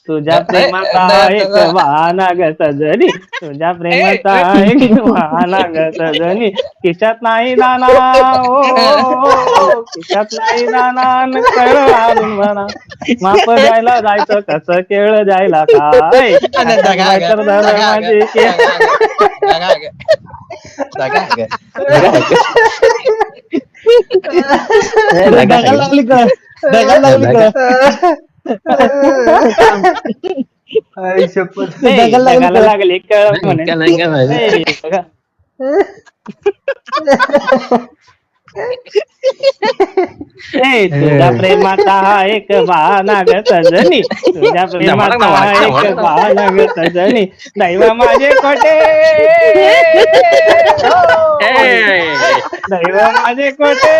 तुझ्या प्रेमाचा एक वाहना ग सजनी, तुझ्या प्रेमाचा एक वाहना ग सजनी, खिशात नाही नाना खिशात नाही नाना कळ आणून म्हणा, माप द्यायला जायचं कसं केळ जायला काय तर माझी ढगाला लागली का ढगाला लागली का ढगाला लागली कळ म्हणे तुझ्या प्रेमाचा एक वाहना ग सजनी, तुझ्या प्रेमाचा एक वाहना ग सजनी, दैव माझे कोठे दैव माझे कोठे